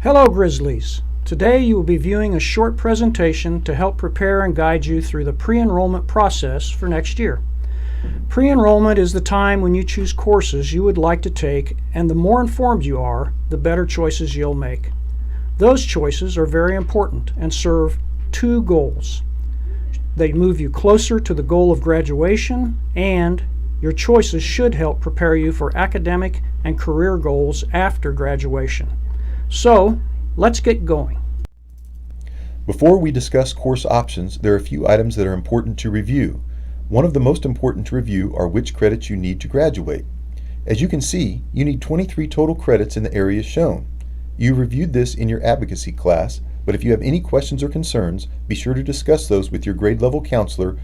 Hello Grizzlies! Today you will be viewing a short presentation to help prepare and guide you through the pre-enrollment process for next year. Pre-enrollment is the time when you choose courses you would like to take, and the more informed you are, the better choices you'll make. Those choices are very important and serve two goals. They move you closer to the goal of graduation, and your choices should help prepare you for academic and career goals after graduation. So, let's get going. Before we discuss course options, there are a few items that are important to review. One of the most important to review are which credits you need to graduate. As you can see, you need 23 total credits in the areas shown. You reviewed this in your advocacy class, but if you have any questions or concerns, be sure to discuss those with your grade level counselor.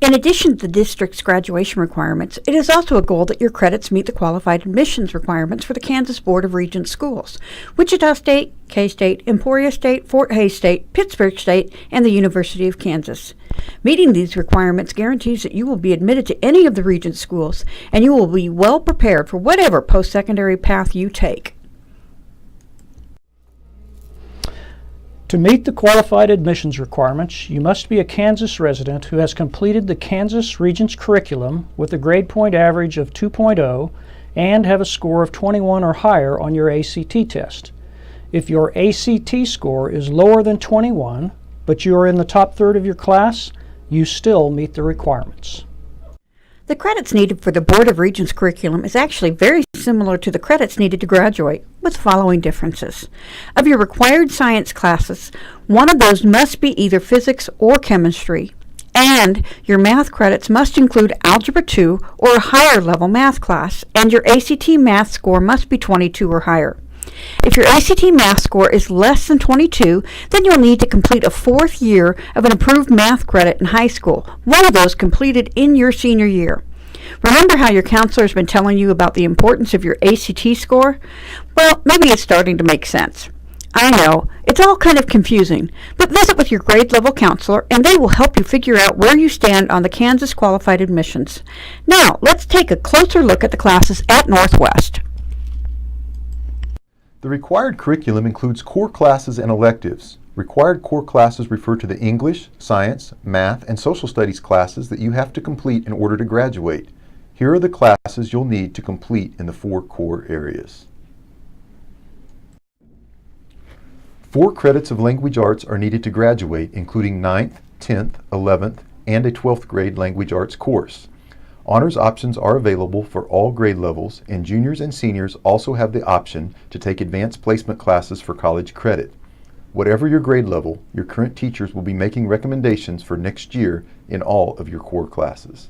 In addition to the district's graduation requirements, it is also a goal that your credits meet the qualified admissions requirements for the Kansas Board of Regents schools, Wichita State, K-State, Emporia State, Fort Hays State, Pittsburgh State, and the University of Kansas. Meeting these requirements guarantees that you will be admitted to any of the Regents schools, and you will be well prepared for whatever post-secondary path you take. To meet the qualified admissions requirements, you must be a Kansas resident who has completed the Kansas Regents curriculum with a grade point average of 2.0 and have a score of 21 or higher on your ACT test. If your ACT score is lower than 21, but you are in the top third of your class, you still meet the requirements. The credits needed for the Board of Regents curriculum is actually very similar to the credits needed to graduate, with the following differences. Of your required science classes, one of those must be either physics or chemistry, and your math credits must include Algebra 2 or a higher level math class, and your ACT math score must be 22 or higher. If your ACT math score is less than 22, then you'll need to complete a fourth year of an approved math credit in high school, one of those completed in your senior year. Remember how your counselor has been telling you about the importance of your ACT score? Well, maybe it's starting to make sense. I know, it's all kind of confusing, but visit with your grade level counselor and they will help you figure out where you stand on the Kansas qualified admissions. Now, let's take a closer look at the classes at Northwest. The required curriculum includes core classes and electives. Required core classes refer to the English, science, math, and social studies classes that you have to complete in order to graduate. Here are the classes you'll need to complete in the four core areas. 4 credits of language arts are needed to graduate, including 9th, 10th, 11th, and a 12th grade language arts course. Honors options are available for all grade levels, and juniors and seniors also have the option to take advanced placement classes for college credit. Whatever your grade level, your current teachers will be making recommendations for next year in all of your core classes.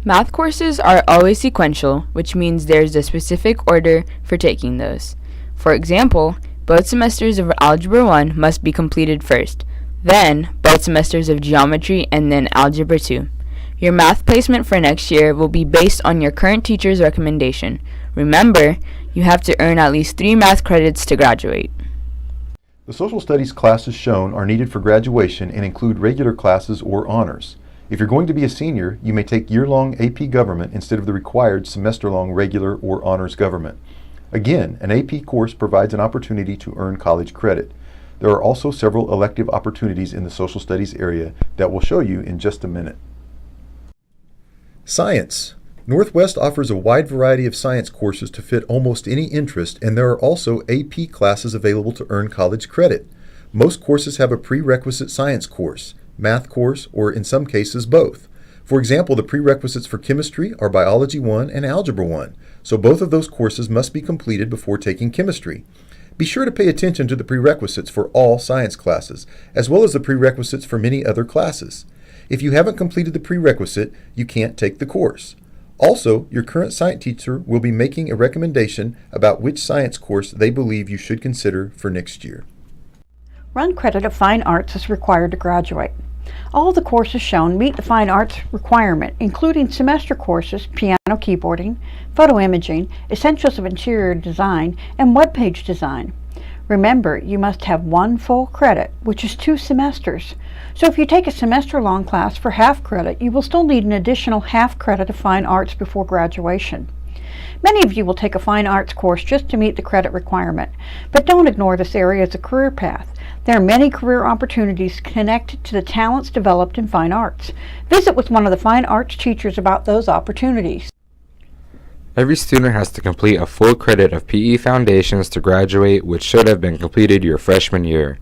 Math courses are always sequential, which means there's a specific order for taking those. For example, both semesters of Algebra 1 must be completed first, then both semesters of Geometry, and then Algebra 2. Your math placement for next year will be based on your current teacher's recommendation. Remember, you have to earn at least 3 math credits to graduate. The social studies classes shown are needed for graduation and include regular classes or honors. If you're going to be a senior, you may take year-long AP Government instead of the required semester-long regular or honors government. Again, an AP course provides an opportunity to earn college credit. There are also several elective opportunities in the social studies area that we'll show you in just a minute. Science. Northwest offers a wide variety of science courses to fit almost any interest, and there are also AP classes available to earn college credit. Most courses have a prerequisite science course, math course, or in some cases both. For example, the prerequisites for chemistry are Biology 1 and Algebra 1, so both of those courses must be completed before taking chemistry. Be sure to pay attention to the prerequisites for all science classes, as well as the prerequisites for many other classes. If you haven't completed the prerequisite, you can't take the course. Also, your current science teacher will be making a recommendation about which science course they believe you should consider for next year. 1 credit of Fine Arts is required to graduate. All the courses shown meet the Fine Arts requirement, including semester courses, piano keyboarding, photo imaging, essentials of interior design, and web page design. Remember, you must have 1 full credit, which is 2 semesters. So if you take a semester-long class for half credit, you will still need an additional half credit of Fine Arts before graduation. Many of you will take a fine arts course just to meet the credit requirement, but don't ignore this area as a career path. There are many career opportunities connected to the talents developed in fine arts. Visit with one of the fine arts teachers about those opportunities. Every student has to complete a full credit of PE Foundations to graduate, which should have been completed your freshman year.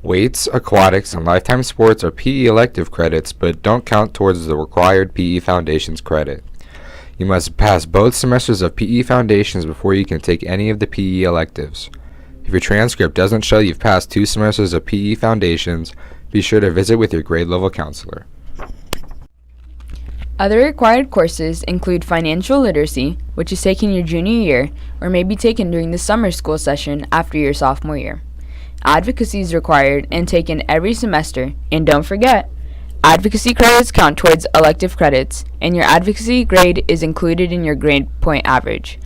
Weights, aquatics, and lifetime sports are PE elective credits, but don't count towards the required PE Foundations credit. You must pass both semesters of PE Foundations before you can take any of the PE electives. If your transcript doesn't show you've passed 2 semesters of PE Foundations, be sure to visit with your grade level counselor. Other required courses include financial literacy, which is taken your junior year or may be taken during the summer school session after your sophomore year. Advocacy is required and taken every semester, and don't forget, advocacy credits count towards elective credits, and your advocacy grade is included in your grade point average.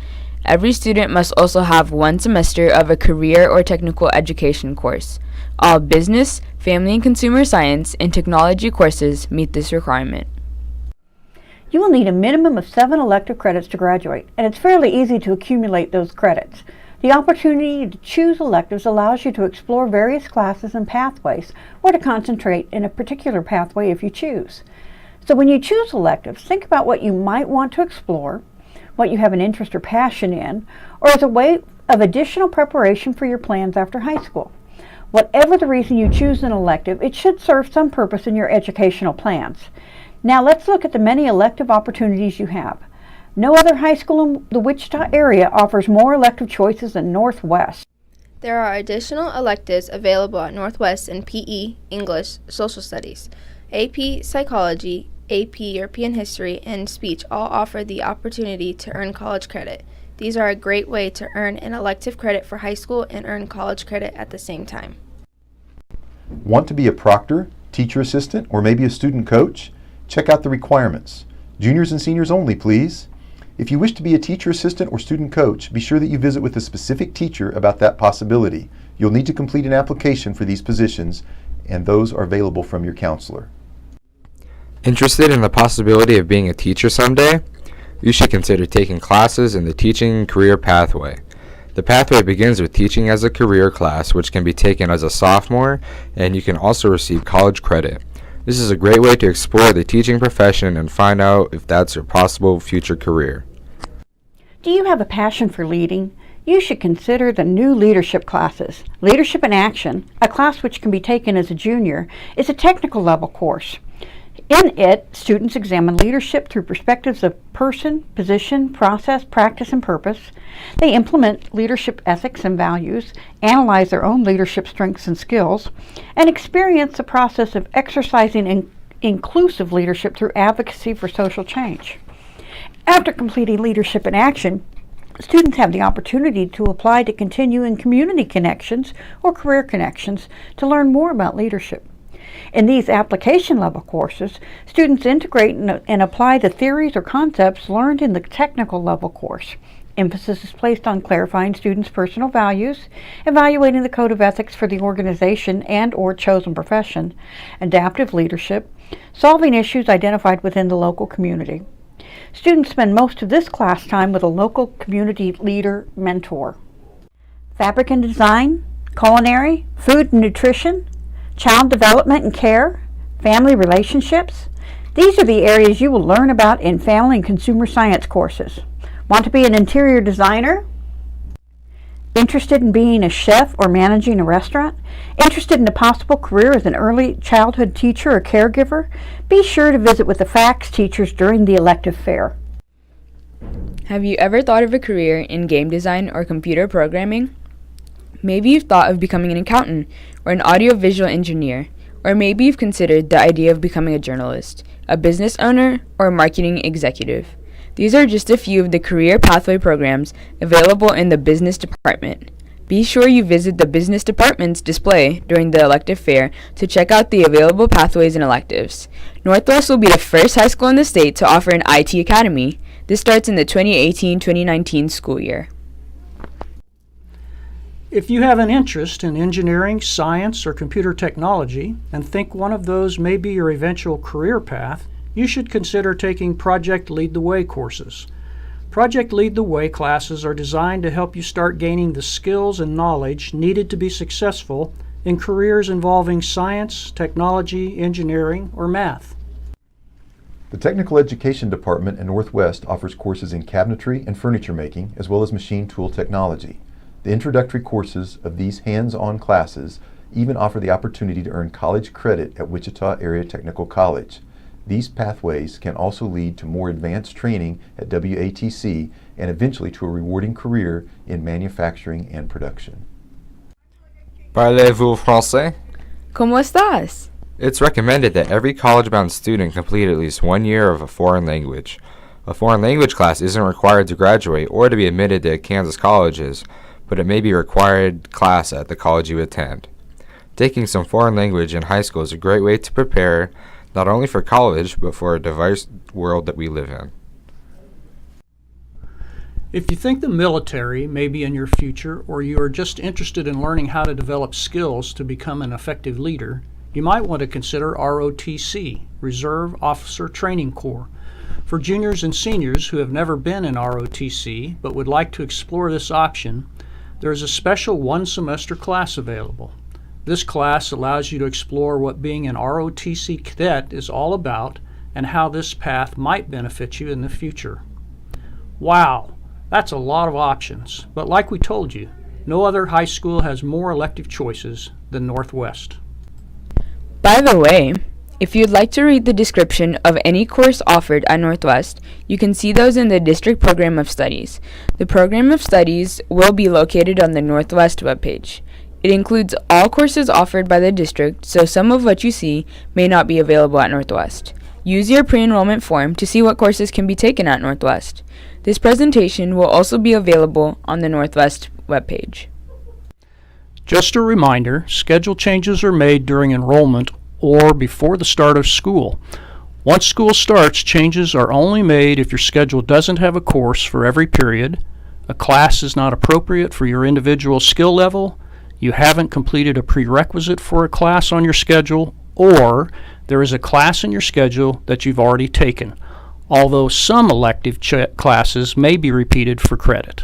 Every student must also have 1 semester of a career or technical education course. All business, family and consumer science, and technology courses meet this requirement. You will need a minimum of 7 elective credits to graduate, and it's fairly easy to accumulate those credits. The opportunity to choose electives allows you to explore various classes and pathways, or to concentrate in a particular pathway if you choose. So when you choose electives, think about what you might want to explore, what you have an interest or passion in, or as a way of additional preparation for your plans after high school. Whatever the reason you choose an elective, it should serve some purpose in your educational plans. Now let's look at the many elective opportunities you have. No other high school in the Wichita area offers more elective choices than Northwest. There are additional electives available at Northwest in PE, English, Social Studies, AP Psychology, AP European History, and Speech all offer the opportunity to earn college credit. These are a great way to earn an elective credit for high school and earn college credit at the same time. Want to be a proctor, teacher assistant, or maybe a student coach? Check out the requirements. Juniors and seniors only, please. If you wish to be a teacher assistant or student coach, be sure that you visit with a specific teacher about that possibility. You'll need to complete an application for these positions, and those are available from your counselor. Interested in the possibility of being a teacher someday? You should consider taking classes in the Teaching Career Pathway. The pathway begins with Teaching as a Career class, which can be taken as a sophomore, and you can also receive college credit. This is a great way to explore the teaching profession and find out if that's your possible future career. Do you have a passion for leading? You should consider the new leadership classes. Leadership in Action, a class which can be taken as a junior, is a technical level course. In it, students examine leadership through perspectives of person, position, process, practice, and purpose. They implement leadership ethics and values, analyze their own leadership strengths and skills, and experience the process of exercising inclusive leadership through advocacy for social change. After completing Leadership in Action, students have the opportunity to apply to continue in Community Connections or Career Connections to learn more about leadership. In these application level courses, students integrate and apply the theories or concepts learned in the technical level course. Emphasis is placed on clarifying students' personal values, evaluating the code of ethics for the organization and/or chosen profession, adaptive leadership, solving issues identified within the local community. Students spend most of this class time with a local community leader mentor. Fabric and design, culinary, food and nutrition, child development and care, family relationships. These are the areas you will learn about in family and consumer science courses. Want to be an interior designer? Interested in being a chef or managing a restaurant? Interested in a possible career as an early childhood teacher or caregiver? Be sure to visit with the FACS teachers during the elective fair. Have you ever thought of a career in game design or computer programming? Maybe you've thought of becoming an accountant or an audiovisual engineer, or maybe you've considered the idea of becoming a journalist, a business owner, or a marketing executive. These are just a few of the career pathway programs available in the business department. Be sure you visit the business department's display during the elective fair to check out the available pathways and electives. Northwest will be the first high school in the state to offer an IT academy. This starts in the 2018-2019 school year. If you have an interest in engineering, science, or computer technology and think one of those may be your eventual career path, you should consider taking Project Lead the Way courses. Project Lead the Way classes are designed to help you start gaining the skills and knowledge needed to be successful in careers involving science, technology, engineering, or math. The Technical Education Department at Northwest offers courses in cabinetry and furniture making, as well as machine tool technology. The introductory courses of these hands-on classes even offer the opportunity to earn college credit at Wichita Area Technical College. These pathways can also lead to more advanced training at WATC and eventually to a rewarding career in manufacturing and production. Parlez-vous français? ¿Cómo estás? It's recommended that every college-bound student complete at least 1 year of a foreign language. A foreign language class isn't required to graduate or to be admitted to Kansas colleges, but it may be a required class at the college you attend. Taking some foreign language in high school is a great way to prepare not only for college, but for a diverse world that we live in. If you think the military may be in your future, or you are just interested in learning how to develop skills to become an effective leader, you might want to consider ROTC, Reserve Officer Training Corps. For juniors and seniors who have never been in ROTC but would like to explore this option, there is a special one-semester class available. This class allows you to explore what being an ROTC cadet is all about and how this path might benefit you in the future. Wow, that's a lot of options, but like we told you, no other high school has more elective choices than Northwest. By the way, if you'd like to read the description of any course offered at Northwest, you can see those in the District Program of Studies. The Program of Studies will be located on the Northwest webpage. It includes all courses offered by the district, so some of what you see may not be available at Northwest. Use your pre-enrollment form to see what courses can be taken at Northwest. This presentation will also be available on the Northwest webpage. Just a reminder, schedule changes are made during enrollment or before the start of school. Once school starts, changes are only made if your schedule doesn't have a course for every period, a class is not appropriate for your individual skill level, you haven't completed a prerequisite for a class on your schedule, or there is a class in your schedule that you've already taken, although some elective classes may be repeated for credit.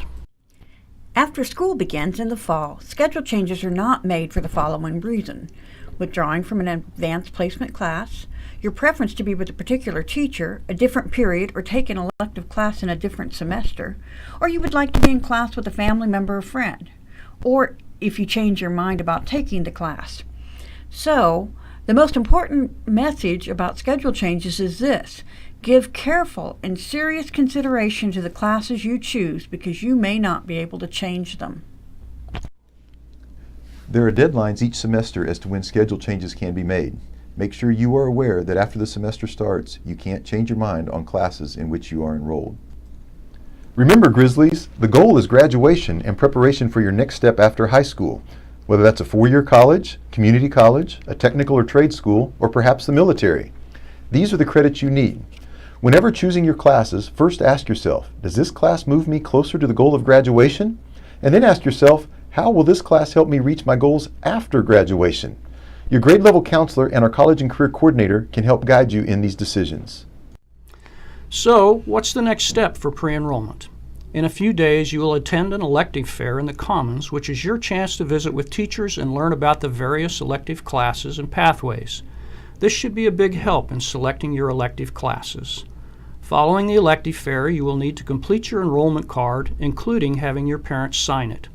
After school begins in the fall, schedule changes are not made for the following reason: withdrawing from an advanced placement class, your preference to be with a particular teacher, a different period, or take an elective class in a different semester, or you would like to be in class with a family member or friend, or if you change your mind about taking the class. So, the most important message about schedule changes is this: give careful and serious consideration to the classes you choose because you may not be able to change them. There are deadlines each semester as to when schedule changes can be made. Make sure you are aware that after the semester starts, you can't change your mind on classes in which you are enrolled. Remember, Grizzlies, the goal is graduation and preparation for your next step after high school, whether that's a 4-year college, community college, a technical or trade school, or perhaps the military. These are the credits you need. Whenever choosing your classes, first ask yourself, does this class move me closer to the goal of graduation? And then ask yourself, how will this class help me reach my goals after graduation? Your grade level counselor and our college and career coordinator can help guide you in these decisions. So, what's the next step for pre-enrollment? In a few days, you will attend an elective fair in the Commons, which is your chance to visit with teachers and learn about the various elective classes and pathways. This should be a big help in selecting your elective classes. Following the elective fair, you will need to complete your enrollment card, including having your parents sign it.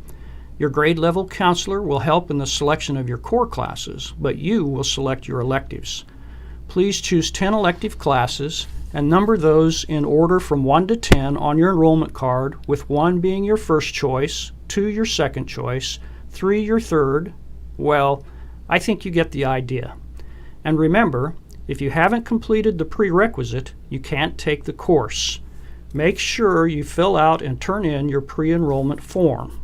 Your grade level counselor will help in the selection of your core classes, but you will select your electives. Please choose 10 elective classes and number those in order from 1 to 10 on your enrollment card, with 1 being your first choice, 2 your second choice, 3 your third. Well, I think you get the idea. And remember, if you haven't completed the prerequisite, you can't take the course. Make sure you fill out and turn in your pre-enrollment form.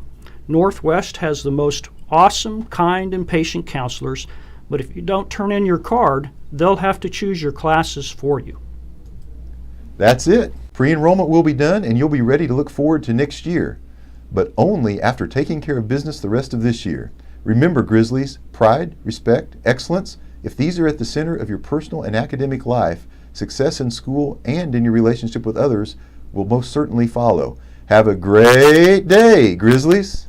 Northwest has the most awesome, kind, and patient counselors, but if you don't turn in your card, they'll have to choose your classes for you. That's it. Pre-enrollment will be done and you'll be ready to look forward to next year, but only after taking care of business the rest of this year. Remember, Grizzlies, pride, respect, excellence, if these are at the center of your personal and academic life, success in school and in your relationship with others will most certainly follow. Have a great day, Grizzlies!